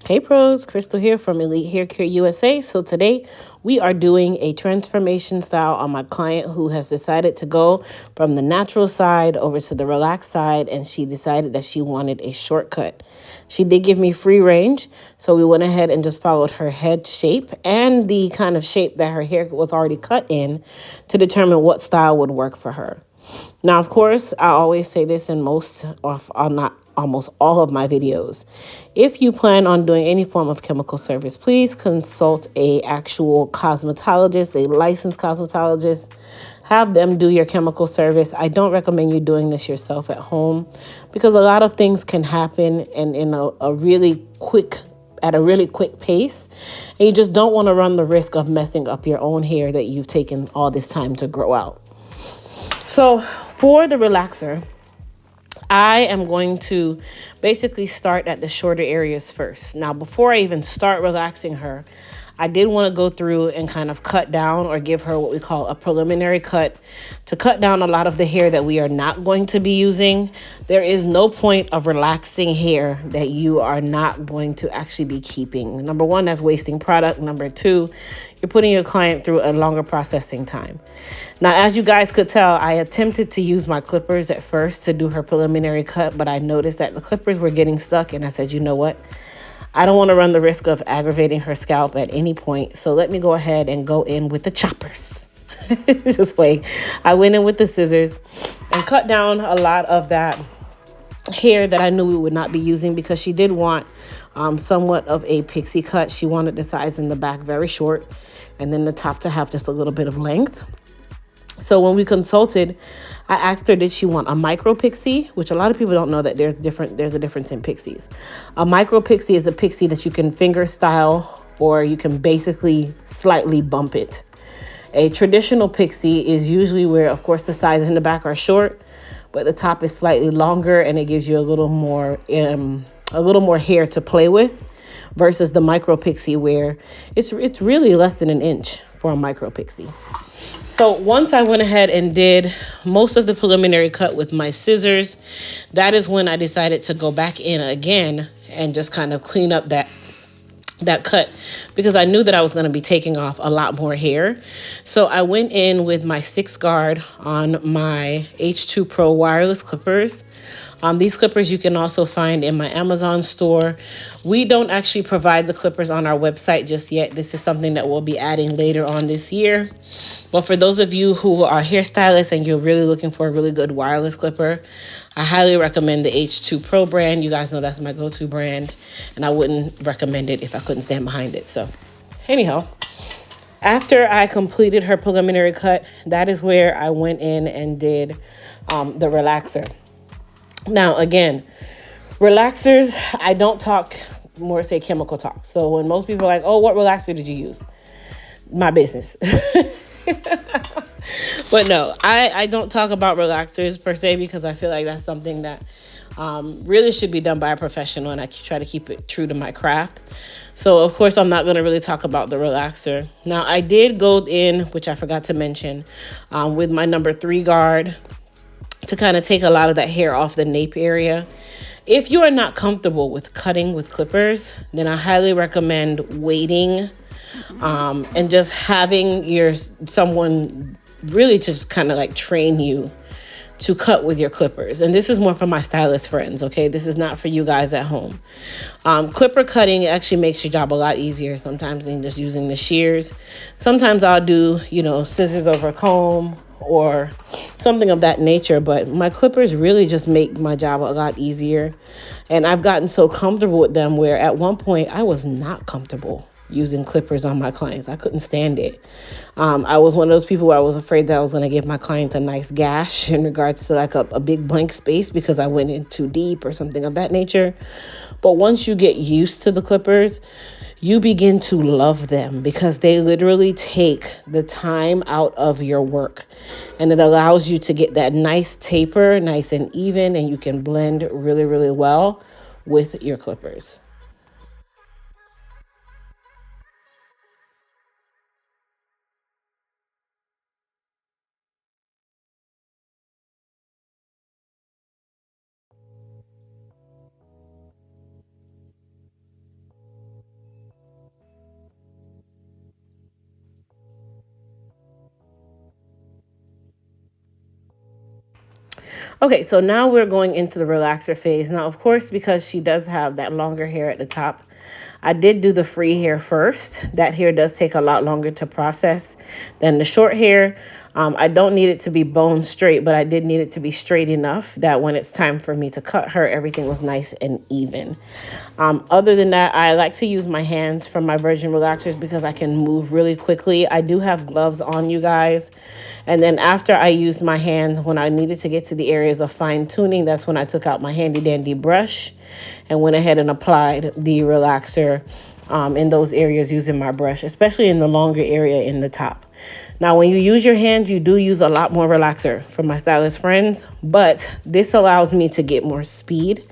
Hey pros, Crystal here from Elite Hair Care USA. So today we are doing a transformation style on my client who has decided to go from the natural side over to the relaxed side, and she decided that she wanted a shortcut. She did give me free range, so we went ahead and just followed her head shape and the kind of shape that her hair was already cut in to determine what style would work for her. Now, of course, I always say this in most, or not almost all of my videos. If you plan on doing any form of chemical service, please consult a actual cosmetologist, a licensed cosmetologist. Have them do your chemical service. I don't recommend you doing this yourself at home because a lot of things can happen and in a really quick at a really quick pace, and you just don't want to run the risk of messing up your own hair that you've taken all this time to grow out. So for the relaxer, I am going to basically start at the shorter areas first. Now, before I even start relaxing her, I did want to go through and kind of cut down or give her what we call a preliminary cut to cut down a lot of the hair that we are not going to be using. There is no point of relaxing hair that you are not going to actually be keeping. Number one, that's wasting product. Number two, you're putting your client through a longer processing time. Now, as you guys could tell, I attempted to use my clippers at first to do her preliminary cut, but I noticed that the clippers were getting stuck, and I said, you know what? I don't want to run the risk of aggravating her scalp at any point, so let me go ahead and go in with the choppers. Just wait. I went in with the scissors and cut down a lot of that hair that I knew we would not be using because she did want somewhat of a pixie cut. She wanted the sides in the back very short and then the top to have just a little bit of length. So when we consulted, I asked her, did she want a micro pixie, which a lot of people don't know that there's a difference in pixies. A micro pixie is a pixie that you can finger style or you can basically slightly bump it. A traditional pixie is usually where, of course, the sides in the back are short, but the top is slightly longer and it gives you a little more hair to play with versus the micro pixie where it's really less than an inch for a micro pixie. So once I went ahead and did most of the preliminary cut with my scissors, that is when I decided to go back in again and just kind of clean up that cut because I knew that I was going to be taking off a lot more hair. So I went in with my 6 guard on my H2 Pro wireless clippers. These clippers you can also find in my Amazon store. We don't actually provide the clippers on our website just yet. This is something that we'll be adding later on this year. But for those of you who are hairstylists and you're really looking for a really good wireless clipper, I highly recommend the H2 Pro brand. You guys know that's my go-to brand, and I wouldn't recommend it if I couldn't stand behind it. So anyhow, after I completed her preliminary cut, that is where I went in and did the relaxer. Now, again, relaxers, I don't talk more, say chemical talk. So when most people are like, oh, what relaxer did you use? My business. But no, I don't talk about relaxers per se because I feel like that's something that really should be done by a professional, and I try to keep it true to my craft. So, of course, I'm not going to really talk about the relaxer. Now, I did go in, which I forgot to mention, with my number 3 guard to kind of take a lot of that hair off the nape area. If you are not comfortable with cutting with clippers, then I highly recommend waiting and just having someone really just kind of like train you to cut with your clippers. And this is more for my stylist friends, okay? This is not for you guys at home. Clipper cutting actually makes your job a lot easier sometimes than just using the shears. Sometimes I'll do, scissors over a comb or something of that nature, but my clippers really just make my job a lot easier. And I've gotten so comfortable with them where at one point I was not comfortable using clippers on my clients. I couldn't stand it. I was one of those people where I was afraid that I was going to give my clients a nice gash in regards to like a big blank space because I went in too deep or something of that nature. But once you get used to the clippers, you begin to love them because they literally take the time out of your work, and it allows you to get that nice taper, nice and even, and you can blend really, really well with your clippers. Okay, so now we're going into the relaxer phase. Now, of course, because she does have that longer hair at the top, I did do the free hair first. That hair does take a lot longer to process than the short hair. I don't need it to be bone straight, but I did need it to be straight enough that when it's time for me to cut her, everything was nice and even. Other than that, I like to use my hands for my virgin relaxers because I can move really quickly. I do have gloves on, you guys. And then after I used my hands, when I needed to get to the areas of fine tuning, that's when I took out my handy dandy brush and went ahead and applied the relaxer in those areas using my brush, especially in the longer area in the top. Now, when you use your hands, you do use a lot more relaxer for my stylist friends, but this allows me to get more speed.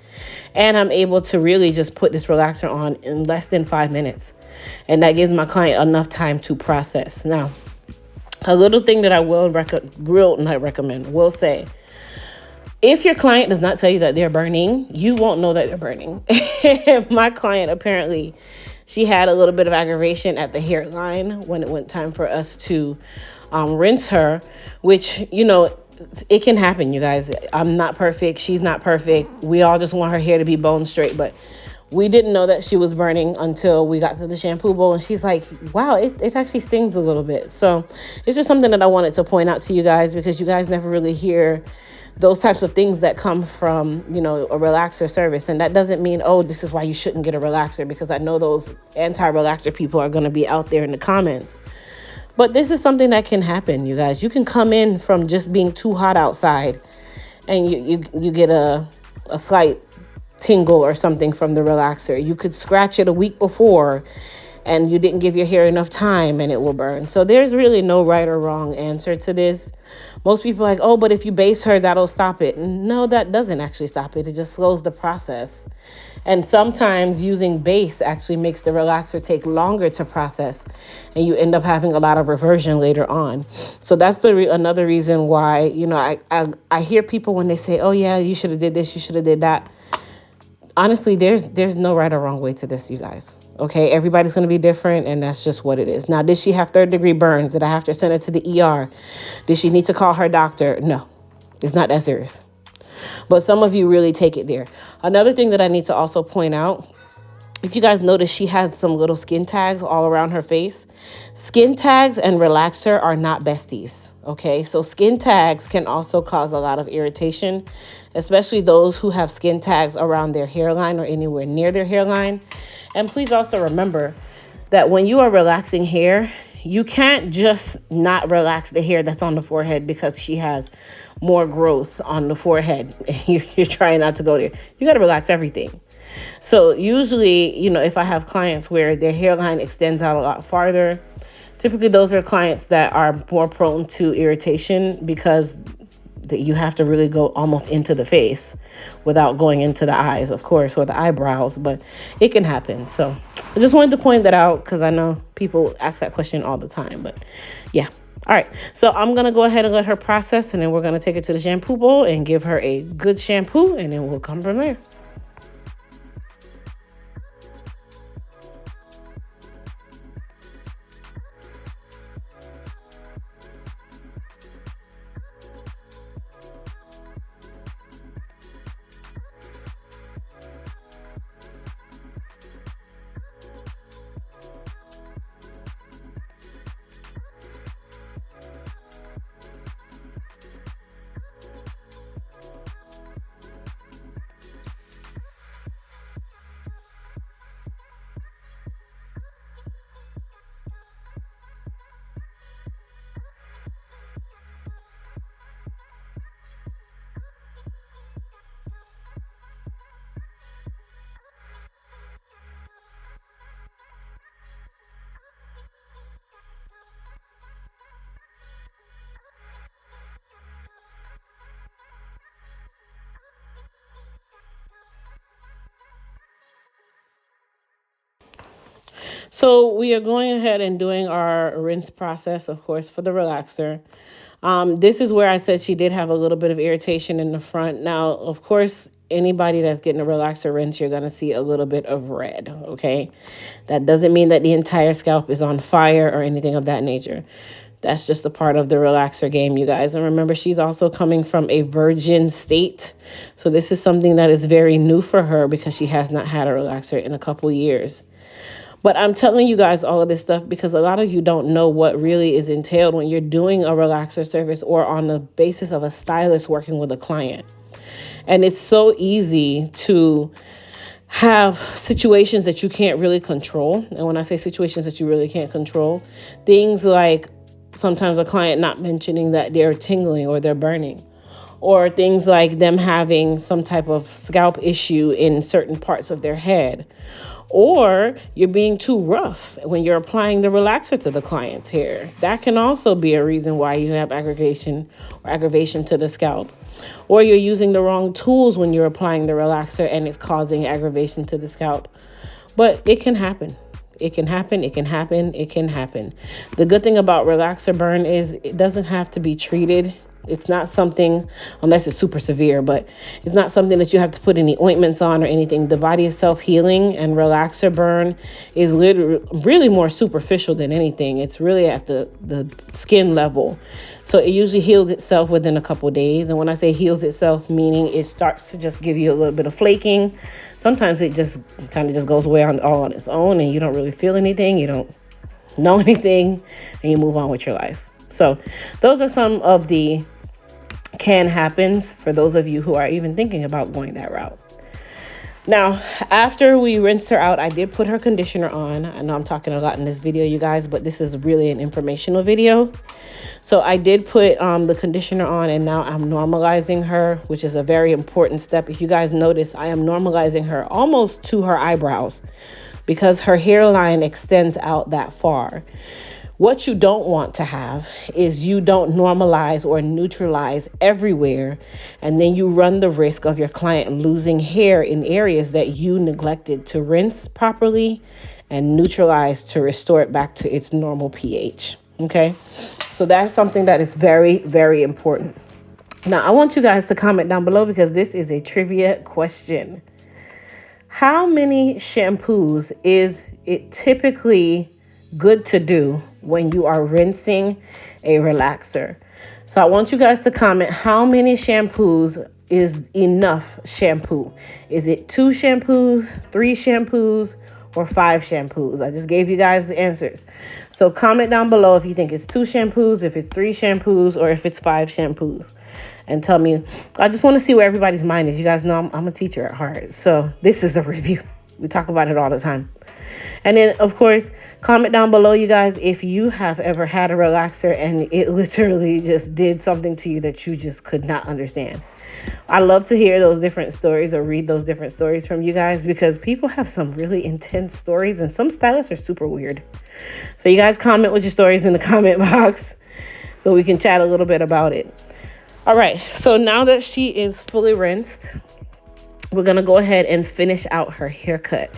And I'm able to really just put this relaxer on in less than 5 minutes. And that gives my client enough time to process. Now, a little thing that I will say, if your client does not tell you that they're burning, you won't know that they're burning. My client, apparently, she had a little bit of aggravation at the hairline when it went time for us to rinse her, which, it can happen, you guys. I'm not perfect. She's not perfect. We all just want her hair to be bone straight, but we didn't know that she was burning until we got to the shampoo bowl, and she's like, wow, it actually stings a little bit. So it's just something that I wanted to point out to you guys, because you guys never really hear those types of things that come from, a relaxer service. And that doesn't mean, oh, this is why you shouldn't get a relaxer, because I know those anti-relaxer people are going to be out there in the comments. But this is something that can happen, you guys. You can come in from just being too hot outside, and you get a slight tingle or something from the relaxer. You could scratch it a week before and you didn't give your hair enough time and it will burn. So there's really no right or wrong answer to this. Most people are like, oh, but if you base her, that'll stop it. No, that doesn't actually stop it. It just slows the process. And sometimes using base actually makes the relaxer take longer to process, and you end up having a lot of reversion later on. So that's another reason why, I hear people when they say, oh yeah, you should have did this, you should have did that. Honestly, there's no right or wrong way to this, you guys. Okay, everybody's going to be different, and that's just what it is. Now, did she have third-degree burns? Did I have to send her to the ER? Did she need to call her doctor? No, it's not that serious. But some of you really take it there. Another thing that I need to also point out, if you guys notice, she has some little skin tags all around her face. Skin tags and relaxer are not besties. Okay, so skin tags can also cause a lot of irritation, especially those who have skin tags around their hairline or anywhere near their hairline. And please also remember that when you are relaxing hair, you can't just not relax the hair that's on the forehead because she has more growth on the forehead. You're trying not to go there. You got to relax everything. So usually, if I have clients where their hairline extends out a lot farther, typically those are clients that are more prone to irritation, because you have to really go almost into the face without going into the eyes, of course, or the eyebrows, but it can happen. So I just wanted to point that out because I know people ask that question all the time, but yeah. All right, so I'm going to go ahead and let her process, and then we're going to take her to the shampoo bowl and give her a good shampoo, and then we'll come from there. So we are going ahead and doing our rinse process, of course, for the relaxer. This is where I said she did have a little bit of irritation in the front. Now, of course, anybody that's getting a relaxer rinse, you're going to see a little bit of red, okay? That doesn't mean that the entire scalp is on fire or anything of that nature. That's just a part of the relaxer game, you guys. And remember, she's also coming from a virgin state. So this is something that is very new for her because she has not had a relaxer in a couple years. But I'm telling you guys all of this stuff because a lot of you don't know what really is entailed when you're doing a relaxer service or on the basis of a stylist working with a client. And it's so easy to have situations that you can't really control. And when I say situations that you really can't control, things like sometimes a client not mentioning that they're tingling or they're burning, or things like them having some type of scalp issue in certain parts of their head, or you're being too rough when you're applying the relaxer to the client's hair. That can also be a reason why you have aggravation to the scalp. Or you're using the wrong tools when you're applying the relaxer and it's causing aggravation to the scalp. But it can happen. It can happen. It can happen. It can happen. The good thing about relaxer burn is it doesn't have to be treated. It's not something, unless it's super severe, but it's not something that you have to put any ointments on or anything. The body is self-healing, and relaxer burn is really more superficial than anything. It's really at the skin level. So it usually heals itself within a couple of days. And when I say heals itself, meaning it starts to just give you a little bit of flaking. Sometimes it just kind of just goes away all on its own and you don't really feel anything. You don't know anything and you move on with your life. So those are some of the can happens for those of you who are even thinking about going that route. Now, after we rinsed her out, I did put her conditioner on. I know I'm talking a lot in this video, you guys, but this is really an informational video. So I did put the conditioner on, and now I'm normalizing her, which is a very important step. If you guys notice, I am normalizing her almost to her eyebrows because her hairline extends out that far. What you don't want to have is you don't normalize or neutralize everywhere, and then you run the risk of your client losing hair in areas that you neglected to rinse properly and neutralize to restore it back to its normal pH. Okay, so that's something that is very, very important. Now, I want you guys to comment down below because this is a trivia question. How many shampoos is it typically good to do when you are rinsing a relaxer? So I want you guys to comment how many shampoos is enough shampoo. Is it 2 shampoos, 3 shampoos, or 5 shampoos? I just gave you guys the answers. So comment down below if you think it's 2 shampoos, if it's 3 shampoos, or if it's 5 shampoos. And tell me, I just want to see where everybody's mind is. You guys know I'm a teacher at heart, so this is a review. We talk about it all the time. And then, of course, comment down below, you guys, if you have ever had a relaxer and it literally just did something to you that you just could not understand. I love to hear those different stories or read those different stories from you guys because people have some really intense stories and some stylists are super weird. So you guys comment with your stories in the comment box so we can chat a little bit about it. All right, so now that she is fully rinsed, we're going to go ahead and finish out her haircut.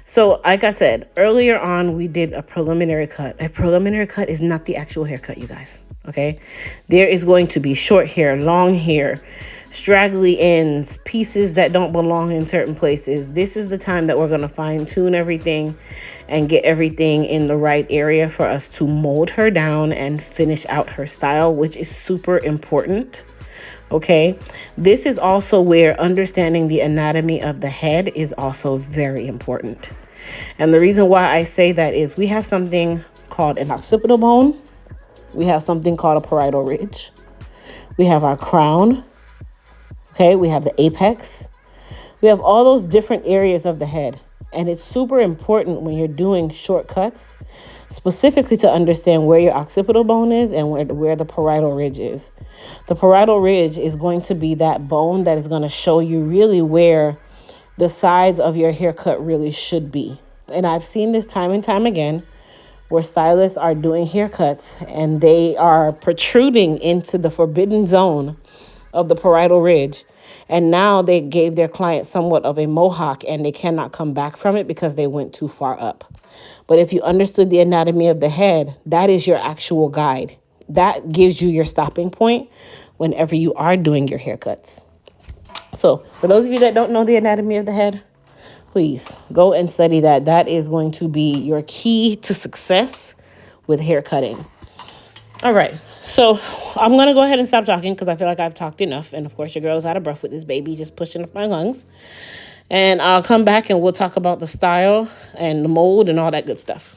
So like I said, earlier on, we did a preliminary cut. A preliminary cut is not the actual haircut, you guys. Okay. There is going to be short hair, long hair, straggly ends, pieces that don't belong in certain places. This is the time that we're going to fine tune everything and get everything in the right area for us to mold her down and finish out her style, which is super important. Okay, this is also where understanding the anatomy of the head is also very important. And the reason why I say that is we have something called an occipital bone. We have something called a parietal ridge. We have our crown. Okay, we have the apex. We have all those different areas of the head. And it's super important when you're doing shortcuts, specifically to understand where your occipital bone is and where the parietal ridge is. The parietal ridge is going to be that bone that is going to show you really where the sides of your haircut really should be. And I've seen this time and time again where stylists are doing haircuts and they are protruding into the forbidden zone of the parietal ridge. And now they gave their client somewhat of a mohawk and they cannot come back from it because they went too far up. But if you understood the anatomy of the head, that is your actual guide. That gives you your stopping point whenever you are doing your haircuts. So for those of you that don't know the anatomy of the head, please go and study that. That is going to be your key to success with hair cutting. All right. So I'm going to go ahead and stop talking because I feel like I've talked enough. And of course, your girl's out of breath with this baby just pushing up my lungs. And I'll come back and we'll talk about the style and the mold and all that good stuff.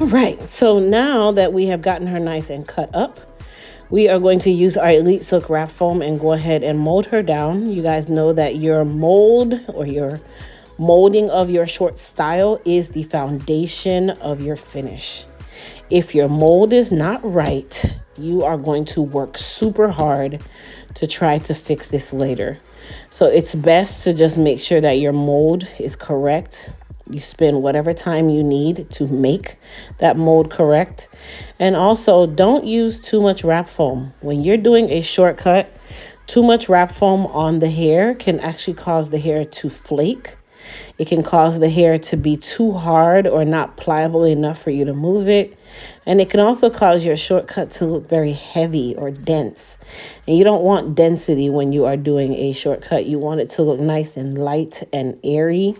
All right. So now that we have gotten her nice and cut up, we are going to use our Elite Silk Wrap Foam and go ahead and mold her down. You guys know that your mold or your molding of your short style is the foundation of your finish. If your mold is not right, you are going to work super hard to try to fix this later. So it's best to just make sure that your mold is correct. You spend whatever time you need to make that mold correct. And also, don't use too much wrap foam. When you're doing a shortcut, too much wrap foam on the hair can actually cause the hair to flake. It can cause the hair to be too hard or not pliable enough for you to move it. And it can also cause your shortcut to look very heavy or dense. And you don't want density when you are doing a shortcut. You want it to look nice and light and airy.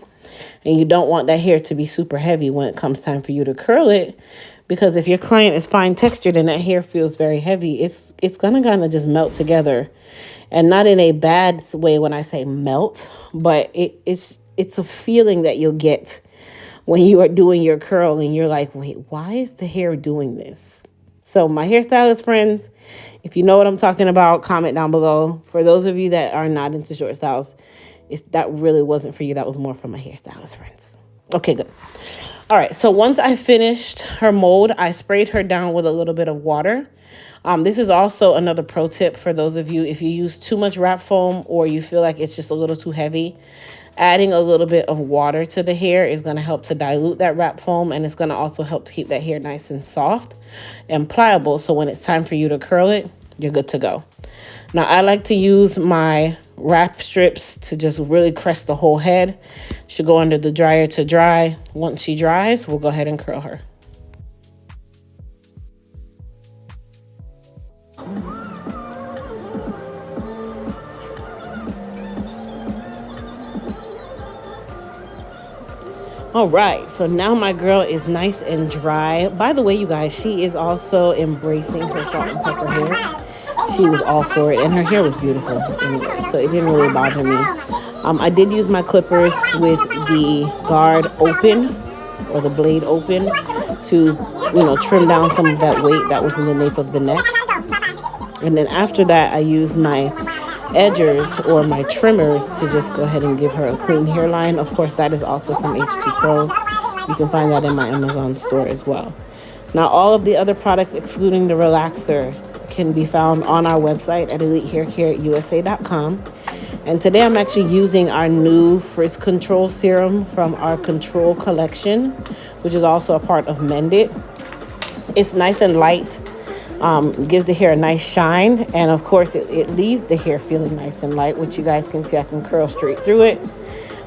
And you don't want that hair to be super heavy when it comes time for you to curl it. Because if your client is fine textured and that hair feels very heavy, it's gonna kind of just melt together. And not in a bad way when I say melt, but it's a feeling that you'll get when you are doing your curl and you're like, wait, why is the hair doing this? So my hairstylist friends, if you know what I'm talking about, comment down below. For those of you that are not into short styles, that really wasn't for you. That was more for my hairstylist friends. Okay, good. All right, so once I finished her mold, I sprayed her down with a little bit of water. This is also another pro tip for those of you, if you use too much wrap foam or you feel like it's just a little too heavy, adding a little bit of water to the hair is going to help to dilute that wrap foam, and it's going to also help to keep that hair nice and soft and pliable, so when it's time for you to curl it, you're good to go. Now, I like to use my wrap strips to just really crest the whole head. Should go under the dryer to dry. Once she dries, we'll go ahead and curl her. All right, so now my girl is nice and dry. By the way, you guys, she is also embracing her salt and pepper hair. She was all for it, and her hair was beautiful anyway, so it didn't really bother me. I did use my clippers with the guard open, or the blade open, to, trim down some of that weight that was in the nape of the neck. And then after that, I used my edgers or my trimmers to just go ahead and give her a clean hairline. Of course, that is also from H2 Pro. You can find that in my Amazon store as well. Now, all of the other products, excluding the relaxer, can be found on our website at elitehaircareusa.com. And today I'm actually using our new Frizz Control Serum from our Control collection, which is also a part of Mendit. It's nice and light. Gives the hair a nice shine, and of course it leaves the hair feeling nice and light, which you guys can see I can curl straight through it.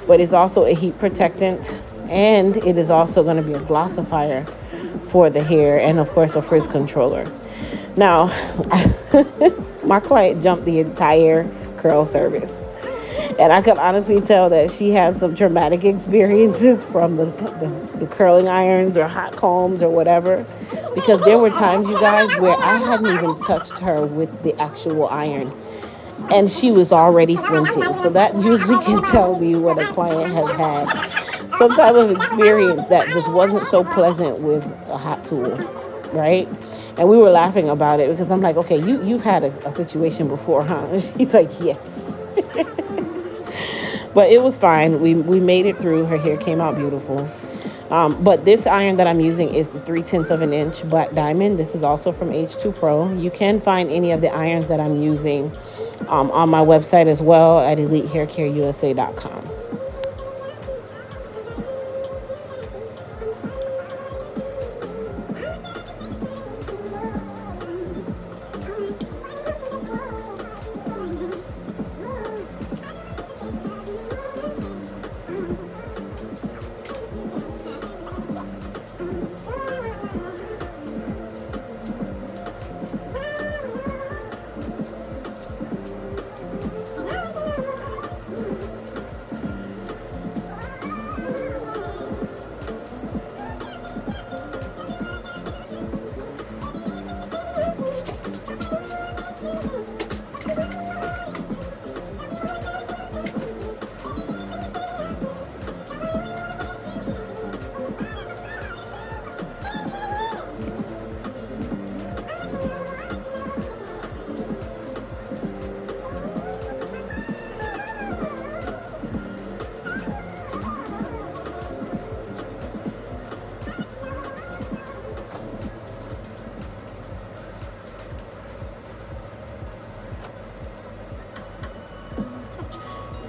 But it's also a heat protectant, and it is also going to be a glossifier for the hair, and of course a frizz controller. Now, my client jumped the entire curl service, and I could honestly tell that she had some traumatic experiences from the curling irons or hot combs or whatever, because there were times, you guys, where I hadn't even touched her with the actual iron, and she was already flinching. So that usually can tell me when a client has had some type of experience that just wasn't so pleasant with a hot tool, right? And we were laughing about it because I'm like, okay, you've had a situation before, huh? And she's like, yes. But it was fine. We made it through. Her hair came out beautiful. But this iron that I'm using is the 3/10 of an inch Black Diamond. This is also from H2 Pro. You can find any of the irons that I'm using on my website as well at elitehaircareusa.com.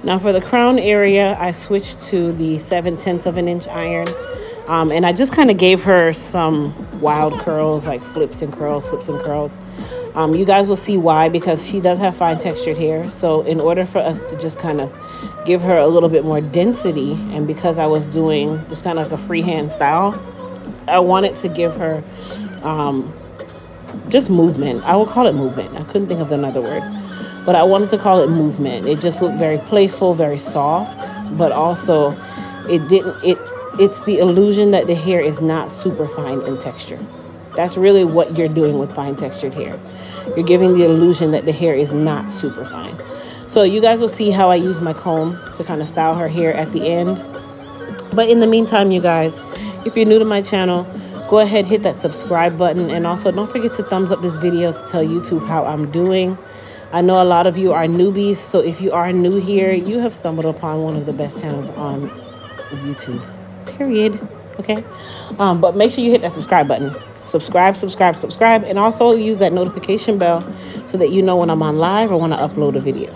Now for the crown area, I switched to the 7/10 of an inch iron. And I just kind of gave her some wild curls, like flips and curls, flips and curls. You guys will see why, because she does have fine textured hair. So in order for us to just kind of give her a little bit more density, and because I was doing just kind of like a freehand style, I wanted to give her just movement. I will call it movement. I couldn't think of another word, but I wanted to call it movement. It just looked very playful, very soft, but also it's the illusion that the hair is not super fine in texture. That's really what you're doing with fine textured hair. You're giving the illusion that the hair is not super fine. So you guys will see how I use my comb to kind of style her hair at the end. But in the meantime, you guys, if you're new to my channel, go ahead, hit that subscribe button. And also don't forget to thumbs up this video to tell YouTube how I'm doing. I know a lot of you are newbies, so if you are new here, you have stumbled upon one of the best channels on YouTube, period. Okay, but make sure you hit that subscribe button. Subscribe, and also use that notification bell so that you know when I'm on live or when I upload a video.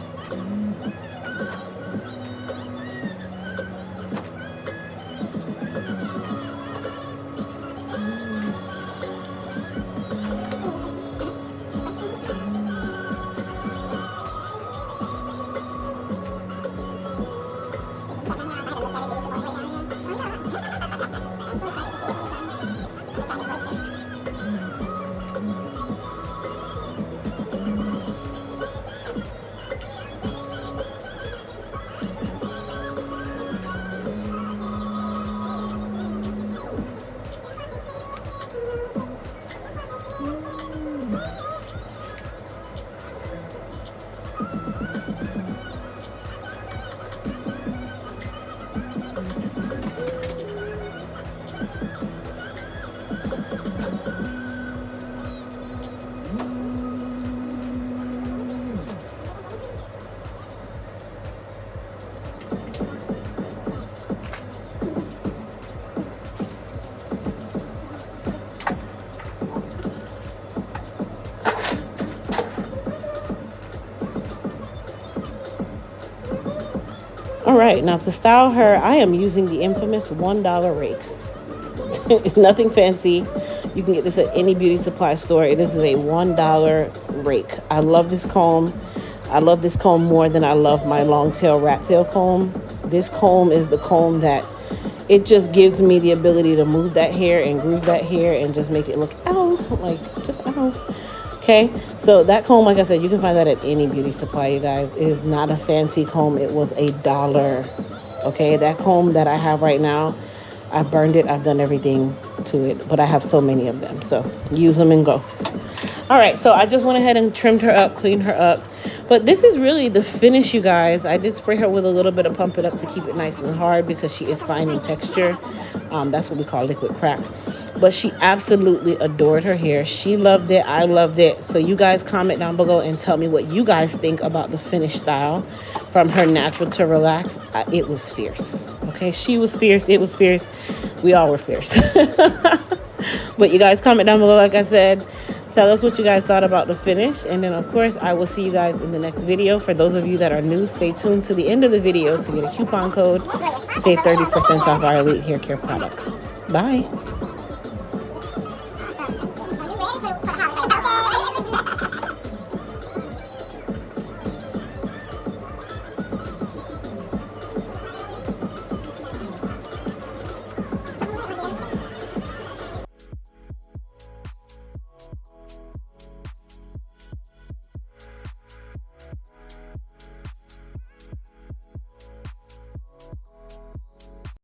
All right, now to style her, I am using the infamous $1 rake. Nothing fancy. You can get this at any beauty supply store. This is a $1 rake. I love this comb. I love this comb more than I love my long tail rat tail comb. This comb is the comb that it just gives me the ability to move that hair and groove that hair and just make it look like just okay, so that comb, like I said, you can find that at any beauty supply, you guys. It is not a fancy comb. It was $1. Okay, that comb that I have right now, I've burned it. I've done everything to it, but I have so many of them. So use them and go. All right, so I just went ahead and trimmed her up, cleaned her up. But this is really the finish, you guys. I did spray her with a little bit of Pump It Up to keep it nice and hard because she is fine in texture. That's what we call liquid crack. But she absolutely adored her hair. She loved it. I loved it. So you guys comment down below and tell me what you guys think about the finished style from her natural to relax. It was fierce. Okay, she was fierce. It was fierce. We all were fierce. But you guys comment down below, like I said. Tell us what you guys thought about the finish. And then, of course, I will see you guys in the next video. For those of you that are new, stay tuned to the end of the video to get a coupon code. Save 30% off our Elite Hair Care products. Bye.